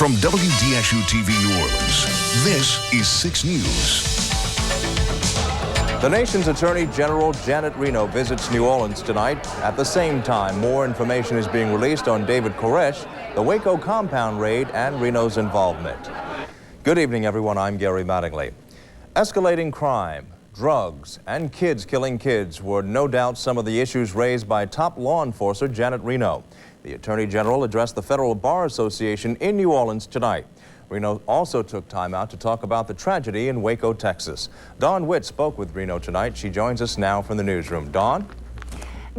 From WDSU-TV New Orleans, this is 6 News. The nation's Attorney General Janet Reno visits New Orleans tonight. At the same time, more information is being released on David Koresh, the Waco compound raid, and Reno's involvement. Good evening, everyone. I'm Gary Mattingly. Escalating crime, drugs, and kids killing kids were no doubt some of the issues raised by top law enforcer Janet Reno. The Attorney General addressed the Federal Bar Association in New Orleans tonight. Reno also took time out to talk about the tragedy in Waco, Texas. Dawn Witt spoke with Reno tonight. She joins us now from the newsroom. Dawn?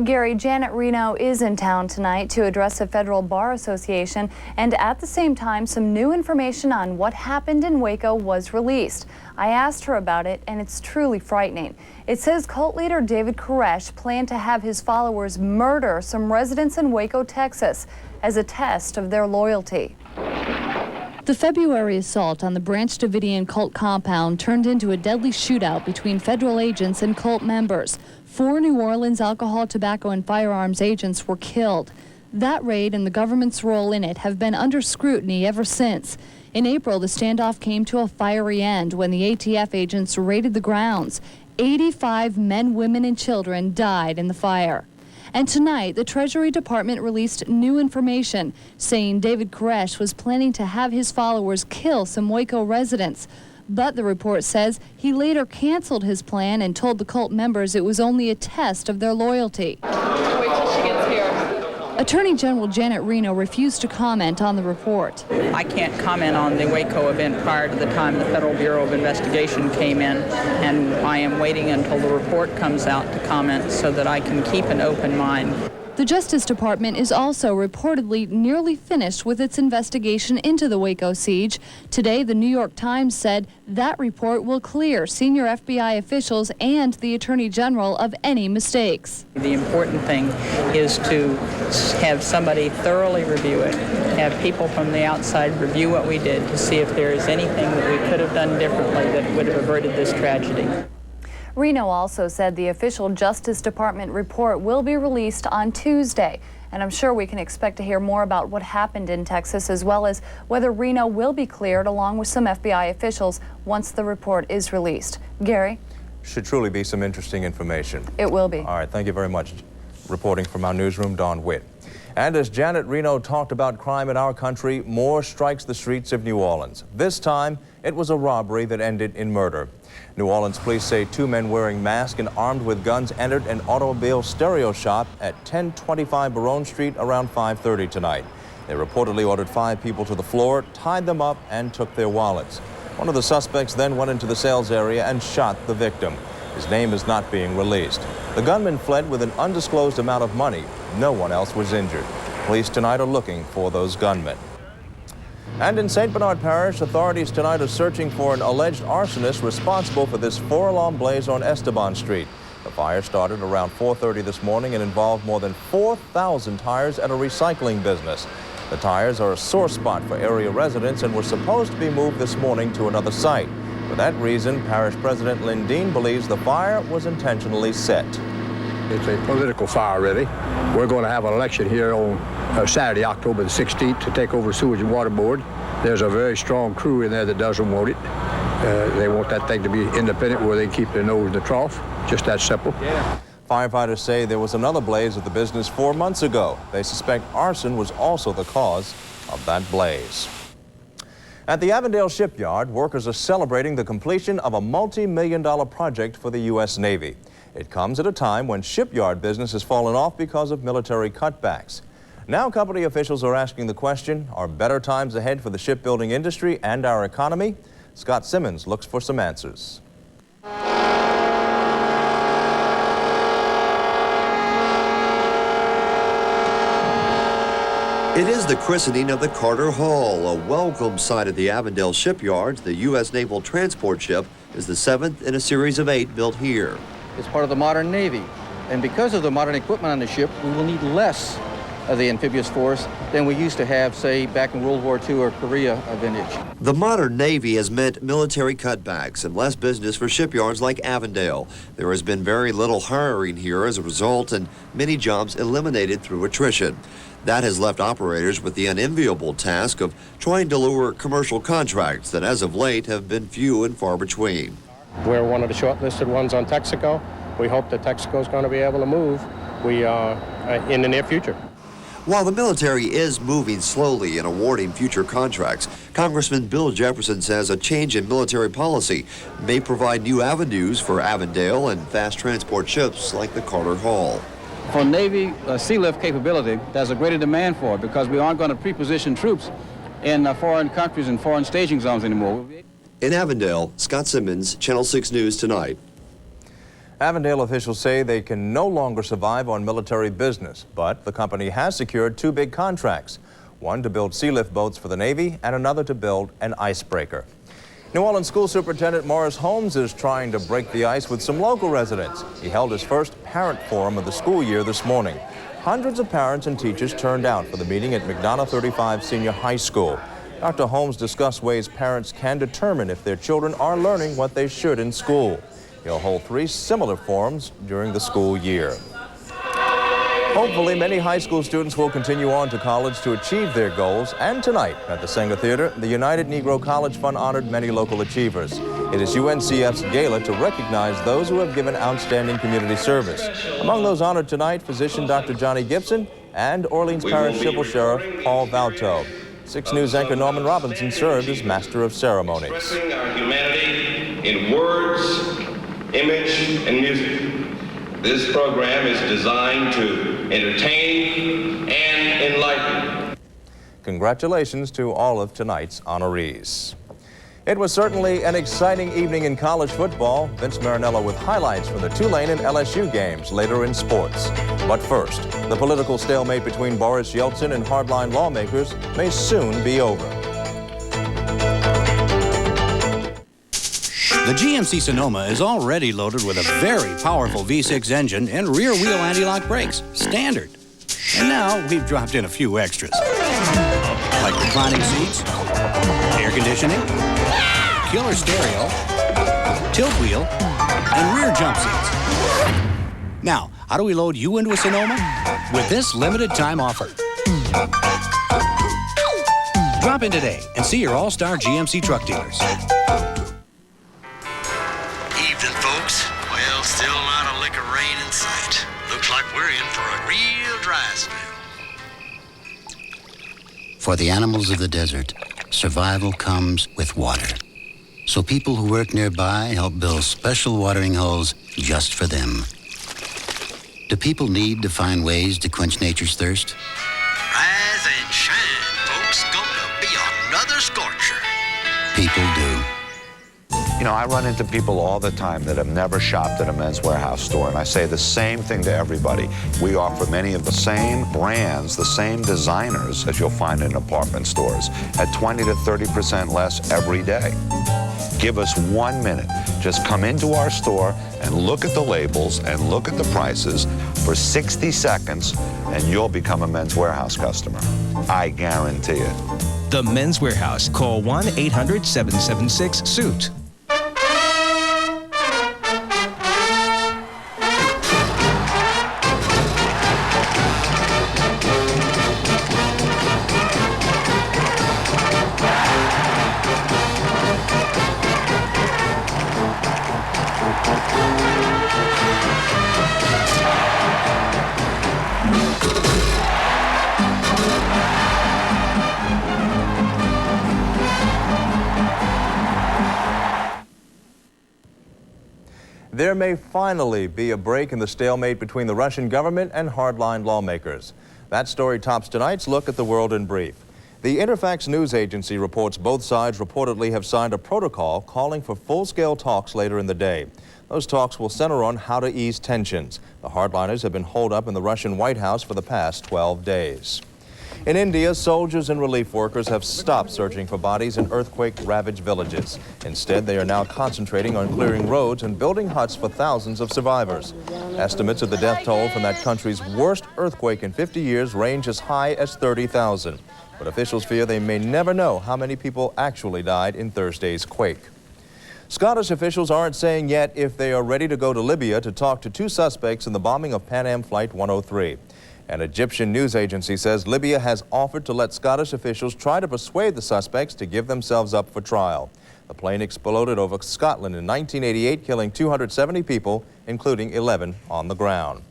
Gary, Janet Reno is in town tonight to address the Federal Bar Association, and at the same time, some new information on what happened in Waco was released. I asked her about it, and it's truly frightening. It says cult leader David Koresh planned to have his followers murder some residents in Waco, Texas, as a test of their loyalty. The February assault on the Branch Davidian cult compound turned into a deadly shootout between federal agents and cult members. 4 New Orleans alcohol, tobacco, and firearms agents were killed. That raid and the government's role in it have been under scrutiny ever since. In April, the standoff came to a fiery end when the ATF agents raided the grounds. 85 men, women, and children died in the fire. And tonight, the Treasury Department released new information saying David Koresh was planning to have his followers kill some Waco residents. But the report says he later canceled his plan and told the cult members it was only a test of their loyalty. Wait till she gets here. Attorney General Janet Reno refused to comment on the report. I can't comment on the Waco event prior to the time the Federal Bureau of Investigation came in, and I am waiting until the report comes out to comment so that I can keep an open mind. The Justice Department is also reportedly nearly finished with its investigation into the Waco siege. Today, the New York Times said that report will clear senior FBI officials and the Attorney General of any mistakes. The important thing is to have somebody thoroughly review it, have people from the outside review what we did to see if there is anything that we could have done differently that would have averted this tragedy. Reno also said the official Justice Department report will be released on Tuesday, and I'm sure we can expect to hear more about what happened in Texas, as well as whether Reno will be cleared along with some FBI officials once the report is released. Gary? Should truly be some interesting information. It will be. All right, thank you very much. Reporting from our newsroom, Dawn Witt. And as Janet Reno talked about crime in our country, more strikes the streets of New Orleans. This time, it was a robbery that ended in murder. New Orleans police say 2 men wearing masks and armed with guns entered an automobile stereo shop at 1025 Baronne Street around 5:30 tonight. They reportedly ordered 5 people to the floor, tied them up, and took their wallets. One of the suspects then went into the sales area and shot the victim. His name is not being released. The gunman fled with an undisclosed amount of money. No one else was injured. Police tonight are looking for those gunmen. And in St. Bernard Parish, authorities tonight are searching for an alleged arsonist responsible for this 4-alarm blaze on Esteban Street. The fire started around 4:30 this morning and involved more than 4,000 tires at a recycling business. The tires are a sore spot for area residents and were supposed to be moved this morning to another site. For that reason, Parish President Lynn Dean believes the fire was intentionally set. It's a political fire, really. We're going to have an election here on Saturday, October the 16th, to take over Sewage and Water Board. There's a very strong crew in there that doesn't want it. They want that thing to be independent where they keep their nose in the trough. Just that simple. Yeah. Firefighters say there was another blaze at the business 4 months ago. They suspect arson was also the cause of that blaze. At the Avondale shipyard, workers are celebrating the completion of a multi-million-dollar project for the U.S. Navy. It comes at a time when shipyard business has fallen off because of military cutbacks. Now company officials are asking the question, are better times ahead for the shipbuilding industry and our economy? Scott Simmons looks for some answers. It is the christening of the Carter Hull, a welcome sight at the Avondale shipyards. The U.S. Naval transport ship is the 7th in a series of 8 built here. It's part of the modern Navy, and because of the modern equipment on the ship, we will need less of the amphibious force than we used to have, say, back in World War II or Korea vintage. The modern Navy has meant military cutbacks and less business for shipyards like Avondale. There has been very little hiring here as a result, and many jobs eliminated through attrition. That has left operators with the unenviable task of trying to lure commercial contracts that as of late have been few and far between. We're one of the shortlisted ones on Texaco. We hope that Texaco is going to be able to move in the near future. While the military is moving slowly in awarding future contracts, Congressman Bill Jefferson says a change in military policy may provide new avenues for Avondale and fast transport ships like the Carter Hall. For Navy sea lift capability, there's a greater demand for it because we aren't going to pre-position troops in foreign countries and foreign staging zones anymore. In Avondale, Scott Simmons, Channel 6 News Tonight. Avondale officials say they can no longer survive on military business, but the company has secured two big contracts, one to build sea lift boats for the Navy and another to build an icebreaker. New Orleans School Superintendent Morris Holmes is trying to break the ice with some local residents. He held his first parent forum of the school year this morning. Hundreds of parents and teachers turned out for the meeting at McDonough 35 Senior High School. Dr. Holmes discussed ways parents can determine if their children are learning what they should in school. He'll hold 3 similar forums during the school year. Hopefully, many high school students will continue on to college to achieve their goals. And tonight at the Saenger Theater, the United Negro College Fund honored many local achievers. It is UNCF's gala to recognize those who have given outstanding community service. Among those honored tonight, physician Dr. Johnny Gibson and Orleans Parish Civil Sheriff Paul Valto. 6 News anchor Norman Robinson served as Master of Ceremonies. Expressing our humanity in words, image, and music. This program is designed to entertain and enlighten. Congratulations to all of tonight's honorees. It was certainly an exciting evening in college football. Vince Marinello with highlights from the Tulane and LSU games later in sports. But first, the political stalemate between Boris Yeltsin and hardline lawmakers may soon be over. The GMC Sonoma is already loaded with a very powerful V6 engine and rear-wheel anti-lock brakes, standard. And now we've dropped in a few extras, like reclining seats, air conditioning, killer stereo, tilt wheel, and rear jump seats. Now, how do we load you into a Sonoma? With this limited time offer. Drop in today and see your all-star GMC truck dealers. Evening, folks. Well, still not a lick of rain in sight. Looks like we're in for a real dry spell. For the animals of the desert, survival comes with water. So people who work nearby help build special watering holes just for them. Do people need to find ways to quench nature's thirst? Rise and shine, folks. Gonna be another scorcher. People do. You know, I run into people all the time that have never shopped at a Men's Wearhouse store, and I say the same thing to everybody. We offer many of the same brands, the same designers as you'll find in department stores at 20 to 30% less every day. Give us 1 minute. Just come into our store and look at the labels and look at the prices for 60 seconds, and you'll become a Men's Wearhouse customer. I guarantee it. The Men's Wearhouse. Call 1-800-776-SUIT. There may finally be a break in the stalemate between the Russian government and hardline lawmakers. That story tops tonight's look at the world in brief. The Interfax news agency reports both sides reportedly have signed a protocol calling for full-scale talks later in the day. Those talks will center on how to ease tensions. The hardliners have been holed up in the Russian White House for the past 12 days. In India, soldiers and relief workers have stopped searching for bodies in earthquake-ravaged villages. Instead, they are now concentrating on clearing roads and building huts for thousands of survivors. Estimates of the death toll from that country's worst earthquake in 50 years range as high as 30,000. But officials fear they may never know how many people actually died in Thursday's quake. Scottish officials aren't saying yet if they are ready to go to Libya to talk to 2 suspects in the bombing of Pan Am Flight 103. An Egyptian news agency says Libya has offered to let Scottish officials try to persuade the suspects to give themselves up for trial. The plane exploded over Scotland in 1988, killing 270 people, including 11 on the ground.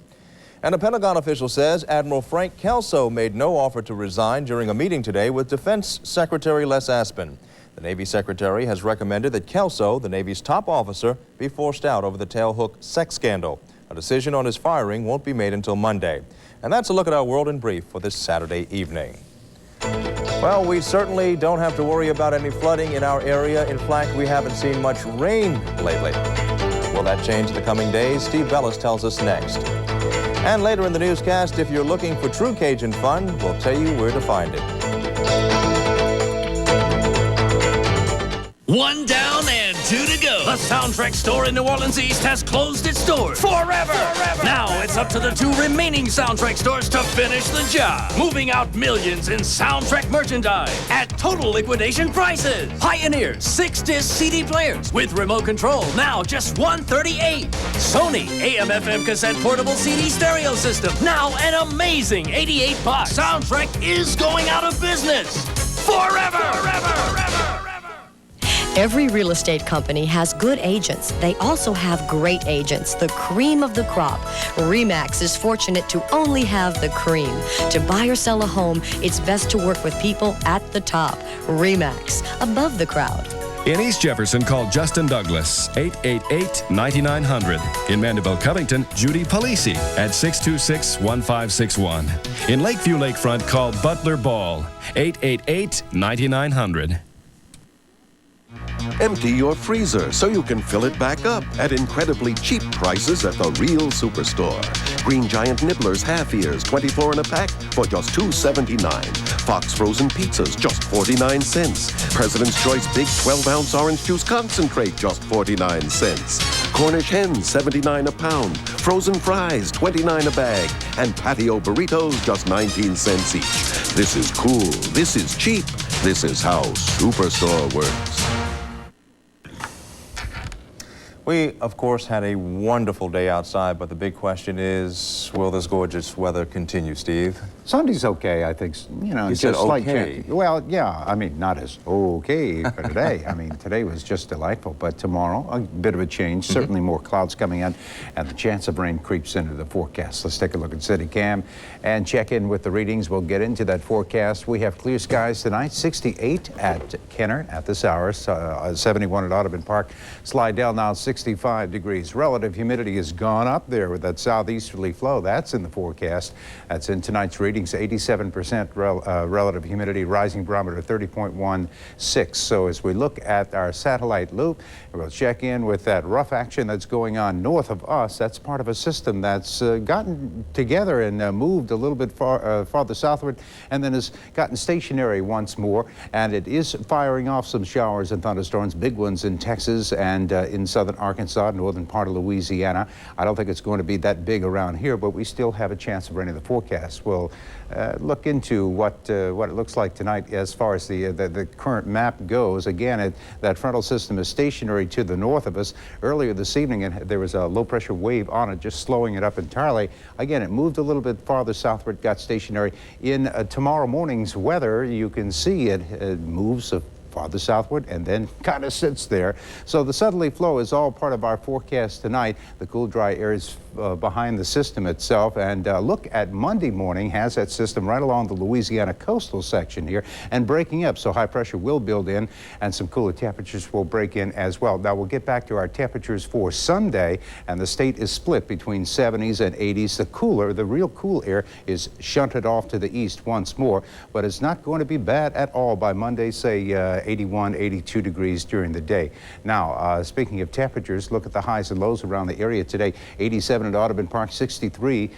And a Pentagon official says Admiral Frank Kelso made no offer to resign during a meeting today with Defense Secretary Les Aspin. The Navy Secretary has recommended that Kelso, the Navy's top officer, be forced out over the tailhook sex scandal. A decision on his firing won't be made until Monday. And that's a look at our World in Brief for this Saturday evening. Well, we certainly don't have to worry about any flooding in our area. In fact, we haven't seen much rain lately. Will that change in the coming days? Steve Bellis tells us next. And later in the newscast, if you're looking for true Cajun fun, we'll tell you where to find it. One down and two to go. The Soundtrack store in New Orleans East has closed its doors forever. Now it's up to the two remaining Soundtrack stores to finish the job, moving out millions in Soundtrack merchandise at total liquidation prices. Pioneer 6-disc CD players with remote control, now just $138. Sony AM/FM cassette portable CD stereo system, now an amazing $88. Soundtrack is going out of business forever. Every real estate company has good agents. They also have great agents, the cream of the crop. RE/MAX is fortunate to only have the cream. To buy or sell a home, it's best to work with people at the top. RE/MAX, above the crowd. In East Jefferson, call Justin Douglas, 888-9900. In Mandeville, Covington, Judy Polisi at 626-1561. In Lakeview Lakefront, call Butler Ball, 888-9900. Empty your freezer so you can fill it back up at incredibly cheap prices at the real superstore. Green Giant Nibblers half ears, 24 in a pack for just $2.79. Fox frozen pizzas, just 49 cents. President's Choice big 12-ounce orange juice concentrate, just 49 cents. Cornish hens, 79 a pound. Frozen fries, 29 a bag. And patio burritos, just 19 cents each. This is cool. This is cheap. This is how Superstore works. We, of course, had a wonderful day outside, but the big question is, will this gorgeous weather continue, Steve? Sunday's okay, I think. You know, You just said slight okay. change. Well, yeah, I mean, not as okay for today. I mean, today was just delightful, but tomorrow, a bit of a change. Certainly more clouds coming in, and the chance of rain creeps into the forecast. Let's take a look at CityCam and check in with the readings. We'll get into that forecast. We have clear skies tonight, 68 at Kenner at this hour, 71 at Audubon Park. Slidell now 65 degrees. Relative humidity has gone up there with that southeasterly flow. That's in the forecast. That's in tonight's readings, 87% relative humidity, rising barometer 30.16. So as we look at our satellite loop, we'll check in with that rough action that's going on north of us. That's part of a system that's gotten together and moved a little bit farther southward, and then has gotten stationary once more. And it is firing off some showers and thunderstorms, big ones in Texas and in southern Arkansas, northern part of Louisiana. I don't think it's going to be that big around here, but we still have a chance of rain in the forecast. We'll look into what it looks like tonight as far as the current map goes. Again, that frontal system is stationary to the north of us. Earlier this evening, there was a low pressure wave on it, just slowing it up entirely. Again, it moved a little bit farther southward, got stationary. In tomorrow morning's weather, you can see it moves farther southward and then kind of sits there. So the southerly flow is all part of our forecast tonight. The cool, dry air is behind the system itself. And look at Monday morning, has that system right along the Louisiana coastal section here and breaking up. So high pressure will build in and some cooler temperatures will break in as well. Now we'll get back to our temperatures for Sunday, and the state is split between 70s and 80s. The real cool air is shunted off to the east once more, but it's not going to be bad at all by Monday, say 81, 82 degrees during the day. Now, speaking of temperatures, look at the highs and lows around the area today. 87 at Audubon Park, 63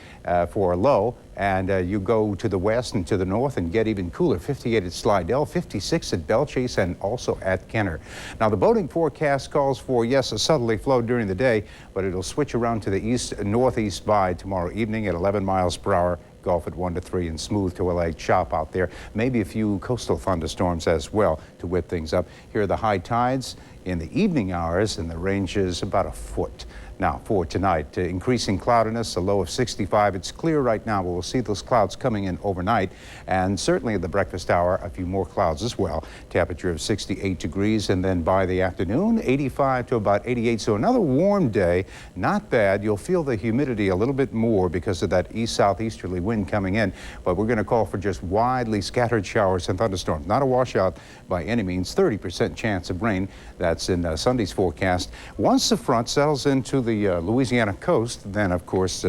for a low. And you go to the west and to the north and get even cooler. 58 at Slidell, 56 at Belle Chase, and also at Kenner. Now, the boating forecast calls for, yes, a southerly flow during the day, but it'll switch around to the east-northeast by tomorrow evening at 11 miles per hour. Gulf at 1 to 3 and smooth to a light chop out there. Maybe a few coastal thunderstorms as well to whip things up. Here are the high tides in the evening hours, and the range is about a foot. Now, for tonight, increasing cloudiness, a low of 65. It's clear right now, but we'll see those clouds coming in overnight. And certainly at the breakfast hour, a few more clouds as well. Temperature of 68 degrees, and then by the afternoon, 85 to about 88. So another warm day, not bad. You'll feel the humidity a little bit more because of that east-southeasterly wind coming in. But we're going to call for just widely scattered showers and thunderstorms. Not a washout by any means. 30% chance of rain. That's in Sunday's forecast. Once the front settles into the Louisiana coast, then of course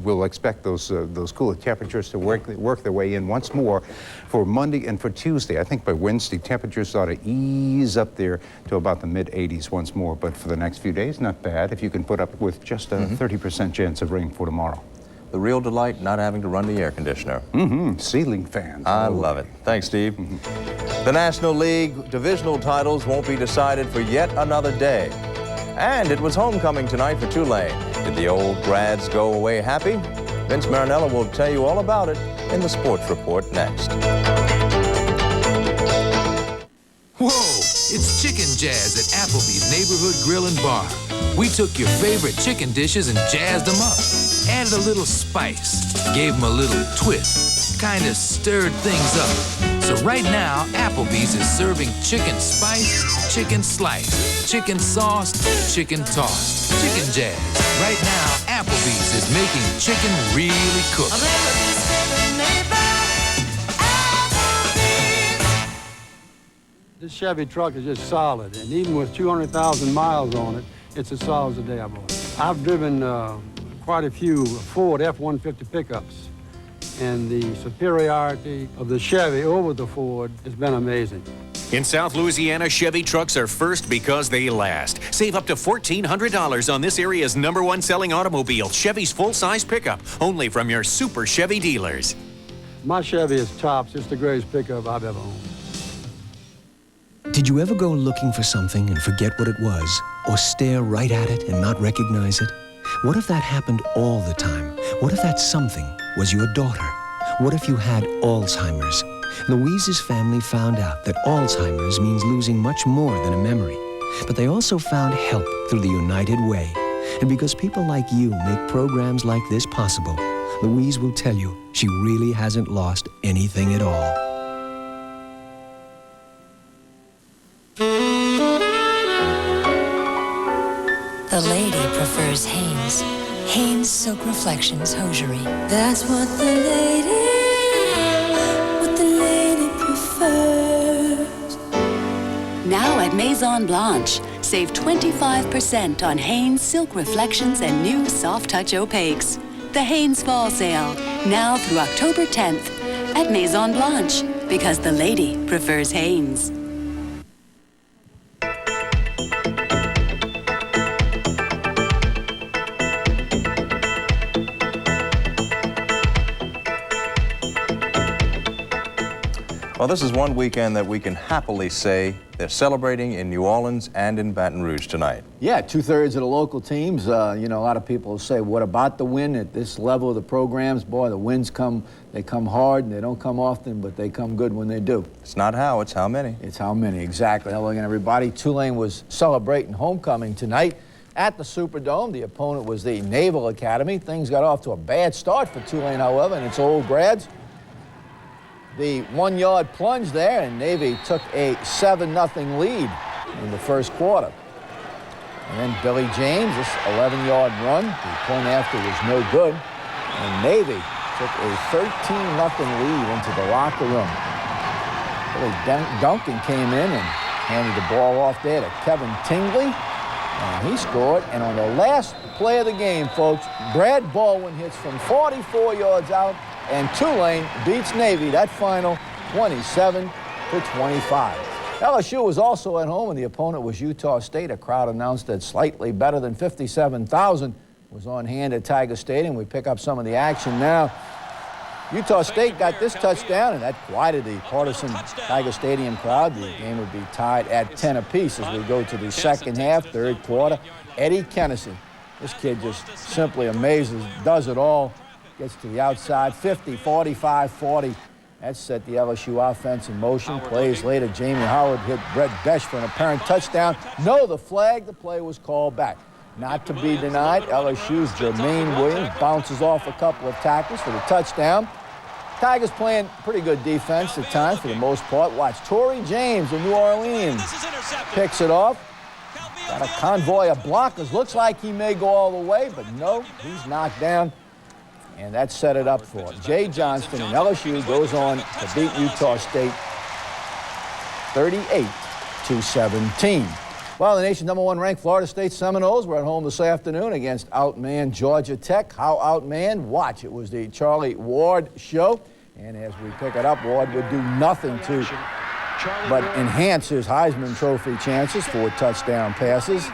we'll expect those cooler temperatures to work their way in once more for Monday and for Tuesday. I think by Wednesday temperatures ought to ease up there to about the mid-80s once more. But for the next few days, not bad if you can put up with just a 30% chance of rain for tomorrow. The real delight, not having to run the air conditioner. Ceiling fans. I love it. Thanks, Steve. The National League divisional titles won't be decided for yet another day. And it was homecoming tonight for Tulane. Did the old grads go away happy? Vince Marinello will tell you all about it in the Sports Report next. Whoa! It's Chicken Jazz at Applebee's Neighborhood Grill and Bar. We took your favorite chicken dishes and jazzed them up. Added a little spice, gave them a little twist, kind of stirred things up. So right now, Applebee's is serving chicken spiced, chicken sliced, chicken sauced, chicken tossed, chicken jazz. Right now, Applebee's is making chicken really cooked. This Chevy truck is just solid, and even with 200,000 miles on it, it's as solid as the day I bought it. I've driven quite a few Ford F-150 pickups, and the superiority of the Chevy over the Ford has been amazing. In South Louisiana, Chevy trucks are first because they last. Save up to $1,400 on this area's #1 selling automobile, Chevy's full-size pickup, only from your Super Chevy dealers. My Chevy is tops. It's the greatest pickup I've ever owned. Did you ever go looking for something and forget what it was, or stare right at it and not recognize it? What if that happened all the time? What if that something was your daughter? What if you had Alzheimer's? Louise's family found out that Alzheimer's means losing much more than a memory. But they also found help through the United Way. And because people like you make programs like this possible, Louise will tell you she really hasn't lost anything at all. The lady prefers Hanes. Hanes Silk Reflections Hosiery. That's what the lady prefers. Now at Maison Blanche, save 25% on Hanes Silk Reflections and new Soft Touch Opaques. The Hanes Fall Sale, now through October 10th at Maison Blanche, because the lady prefers Hanes. Well, this is one weekend that we can happily say they're celebrating in New Orleans and in Baton Rouge tonight. Yeah, 2/3 of the local teams. You know, a lot of people say, what about the win at this level of the programs? Boy, the wins they come hard, and they don't come often, but they come good when they do. It's not how, it's how many. It's how many, exactly. Hello again, everybody. Tulane was celebrating homecoming tonight at the Superdome. The opponent was the Naval Academy. Things got off to a bad start for Tulane, however, and its old grads. The 1-yard plunge there, and Navy took a 7-0 lead in the first quarter. And then Billy James, this 11-yard run, the point after was no good, and Navy took a 13-0 lead into the locker room. Billy Duncan came in and handed the ball off there to Kevin Tingley, and he scored. And on the last play of the game, folks, Brad Baldwin hits from 44 yards out, and Tulane beats Navy, that final 27-25. LSU was also at home, and the opponent was Utah State. A crowd announced that slightly better than 57,000 was on hand at Tiger Stadium. We pick up some of the action now. Utah State got this touchdown, and that quieted the partisan Tiger Stadium crowd. The game would be tied at 10 apiece as we go to the second half, third quarter. Eddie Kennison, this kid just simply amazes, does it all. Gets to the outside, 50, 45, 40, That set the LSU offense in motion. Plays later, Jamie Howard hit Brett Besh for an apparent touchdown. No, the flag, the play was called back. Not to be denied, LSU's Jermaine Williams bounces off a couple of tackles for the touchdown. Tigers playing pretty good defense at times for the most part. Watch, Torrey James, the New Orleans, picks it off. Got a convoy of blockers. Looks like he may go all the way, but no, he's knocked down. And that set it up for Jay Johnston, and LSU goes on to beat Utah State 38-17. Well, the nation's #1 ranked Florida State Seminoles were at home this afternoon against outmanned Georgia Tech. How outmanned? Watch. It was the Charlie Ward show. And as we pick it up, Ward would do nothing to but enhance his Heisman Trophy chances. 4 touchdown passes.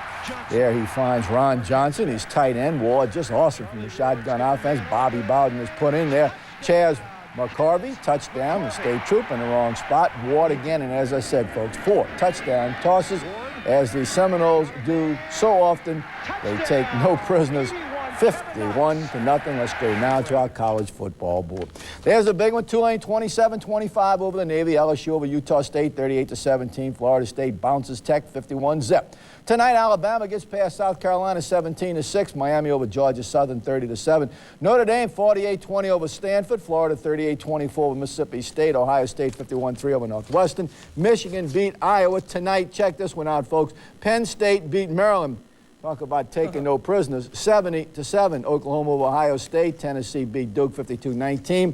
There he finds Ron Johnson, his tight end. Ward just awesome from the shotgun offense. Bobby Bowden is put in there. Chaz McCarvey, touchdown. The State Troop in the wrong spot. Ward again, and as I said, folks, 4 touchdown tosses. As the Seminoles do so often, they take no prisoners. 51-0. Let's go now to our college football board. There's a big one. Tulane 27-25 over the Navy. LSU over Utah State 38-17. Florida State bounces Tech 51-zip. Tonight, Alabama gets past South Carolina 17-6. Miami over Georgia Southern 30-7. Notre Dame 48-20 over Stanford. Florida 38-24 over Mississippi State. Ohio State 51-3 over Northwestern. Michigan beat Iowa tonight. Check this one out, folks. Penn State beat Maryland. Talk about taking no prisoners. 70-7. Oklahoma over Ohio State. Tennessee beat Duke 52-19.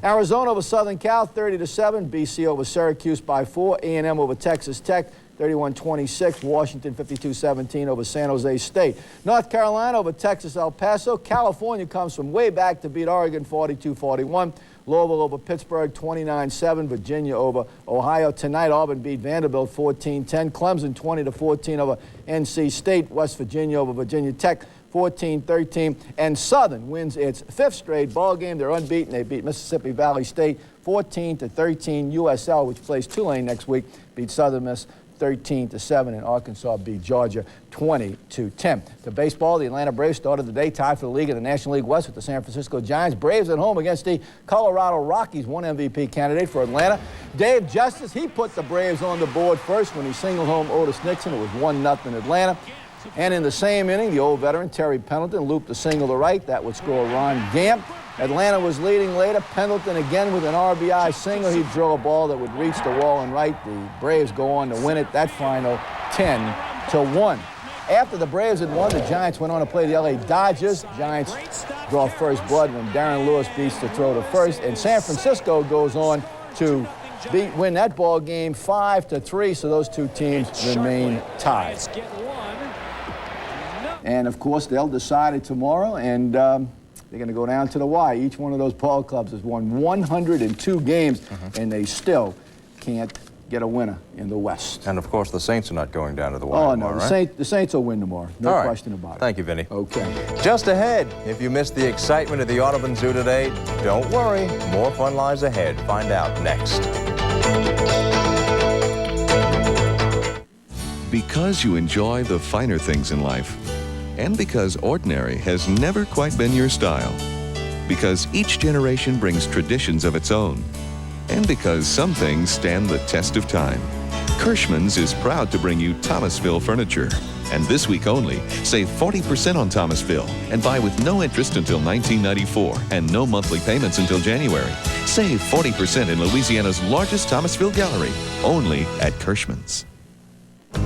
Arizona over Southern Cal 30-7. BC over Syracuse by 4. A&M over Texas Tech 31-26. Washington 52-17 over San Jose State. North Carolina over Texas El Paso. California comes from way back to beat Oregon 42-41. Louisville over Pittsburgh 29-7. Virginia over Ohio. Tonight, Auburn beat Vanderbilt 14-10. Clemson 20-14 over NC State. West Virginia over Virginia Tech 14-13. And Southern wins its 5th straight ball game. They're unbeaten. They beat Mississippi Valley State 14-13. USL, which plays Tulane next week, beat Southern Miss 13-7, and Arkansas beat Georgia 20-10. To baseball, the Atlanta Braves started the day tied for the league in the National League West with the San Francisco Giants. Braves at home against the Colorado Rockies, one MVP candidate for Atlanta. Dave Justice, he put the Braves on the board first when he singled home Otis Nixon. It was 1-0 Atlanta. And in the same inning, the old veteran Terry Pendleton looped a single to right. That would score Ron Gamp. Atlanta was leading later. Pendleton again with an RBI single. He'd drill a ball that would reach the wall and right. The Braves go on to win it. That final 10-1. After the Braves had won, the Giants went on to play the LA Dodgers. Giants draw first blood when Darren Lewis beats the throw to first. And San Francisco goes on to win that ball game 5-3. So those two teams remain tied. And of course, they'll decide it tomorrow, and they're going to go down to the wire. Each one of those ball clubs has won 102 games, and they still can't get a winner in the West. And of course, the Saints are not going down to the wire. Oh, no, tomorrow, right? the Saints will win tomorrow. No question about it. Thank you, Vinny. Okay. Just ahead, if you missed the excitement of the Audubon Zoo today, don't worry. More fun lies ahead. Find out next. Because you enjoy the finer things in life, and because ordinary has never quite been your style. Because each generation brings traditions of its own. And because some things stand the test of time. Kirschman's is proud to bring you Thomasville furniture. And this week only, save 40% on Thomasville and buy with no interest until 1994 and no monthly payments until January. Save 40% in Louisiana's largest Thomasville gallery, only at Kirschman's.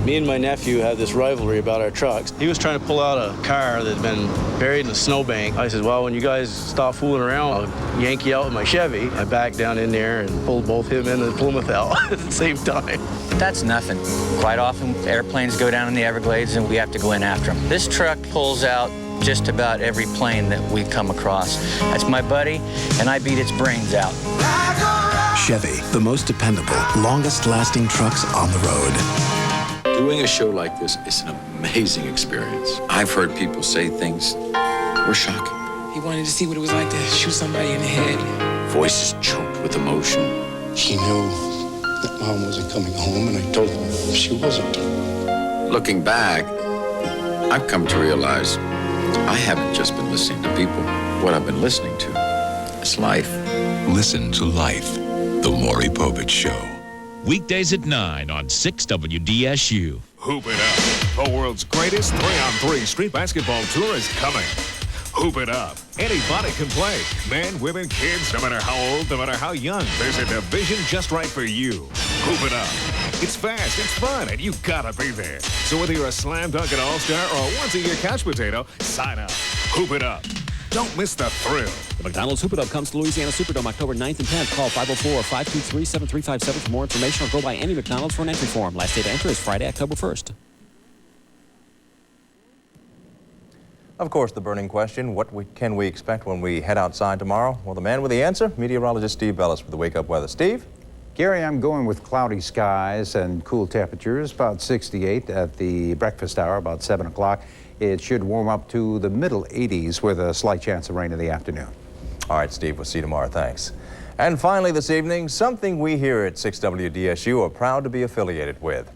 Me and my nephew had this rivalry about our trucks. He was trying to pull out a car that had been buried in a snowbank. I said, well, when you guys stop fooling around, I'll yank you out with my Chevy. I backed down in there and pulled both him and the Plymouth out at the same time. That's nothing. Quite often, airplanes go down in the Everglades and we have to go in after them. This truck pulls out just about every plane that we come across. That's my buddy, and I beat its brains out. Chevy, the most dependable, longest-lasting trucks on the road. Doing a show like this is an amazing experience. I've heard people say things were shocking. He wanted to see what it was like to shoot somebody in the head. Voices choked with emotion. He knew that Mom wasn't coming home, and I told him she wasn't. Looking back, I've come to realize I haven't just been listening to people. What I've been listening to is life. Listen to life. The Maury Povich Show. Weekdays at 9 on 6 WDSU. Hoop it up. The world's greatest 3-on-3 street basketball tour is coming. Hoop it up. Anybody can play. Men, women, kids, no matter how old, no matter how young. There's a division just right for you. Hoop it up. It's fast, it's fun, and you gotta be there. So whether you're a slam dunk at all-star or a once-a-year couch potato, sign up. Hoop it up. Don't miss the thrill. The McDonald's Hoop It Up comes to Louisiana Superdome October 9th and 10th. Call 504-523-7357 for more information or go by any McDonald's for an entry form. Last day to enter is Friday, October 1st. Of course, the burning question, what can we expect when we head outside tomorrow? Well, the man with the answer, meteorologist Steve Bellis with the Wake Up Weather. Steve? Gary, I'm going with cloudy skies and cool temperatures, about 68 at the breakfast hour, about 7 o'clock. It should warm up to the middle 80s with a slight chance of rain in the afternoon. All right, Steve, we'll see you tomorrow. Thanks. And finally this evening, something we here at 6 WDSU are proud to be affiliated with.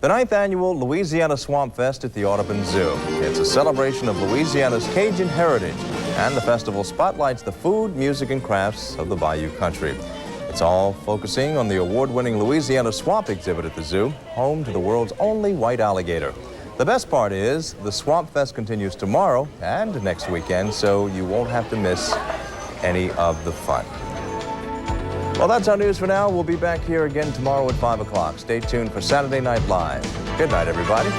The 9th annual Louisiana Swamp Fest at the Audubon Zoo. It's a celebration of Louisiana's Cajun heritage, and the festival spotlights the food, music, and crafts of the Bayou Country. It's all focusing on the award-winning Louisiana Swamp exhibit at the zoo, home to the world's only white alligator. The best part is the Swamp Fest continues tomorrow and next weekend, so you won't have to miss any of the fun. Well, that's our news for now. We'll be back here again tomorrow at 5 o'clock. Stay tuned for Saturday Night Live. Good night, everybody.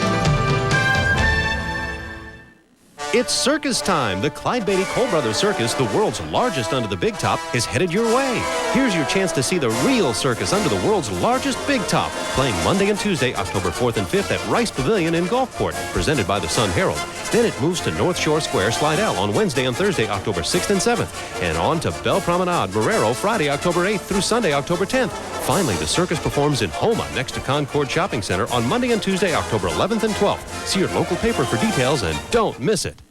It's circus time. The Clyde Beatty Cole Brothers Circus, the world's largest under the big top, is headed your way. Here's your chance to see the real circus under the world's largest big top, playing Monday and Tuesday, October 4th and 5th at Rice Pavilion in Gulfport, presented by the Sun Herald. Then it moves to North Shore Square, Slidell on Wednesday and Thursday, October 6th and 7th, and on to Belle Promenade, Marrero, Friday, October 8th through Sunday, October 10th. Finally, the circus performs in Houma next to Concord Shopping Center on Monday and Tuesday, October 11th and 12th. See your local paper for details and don't miss it.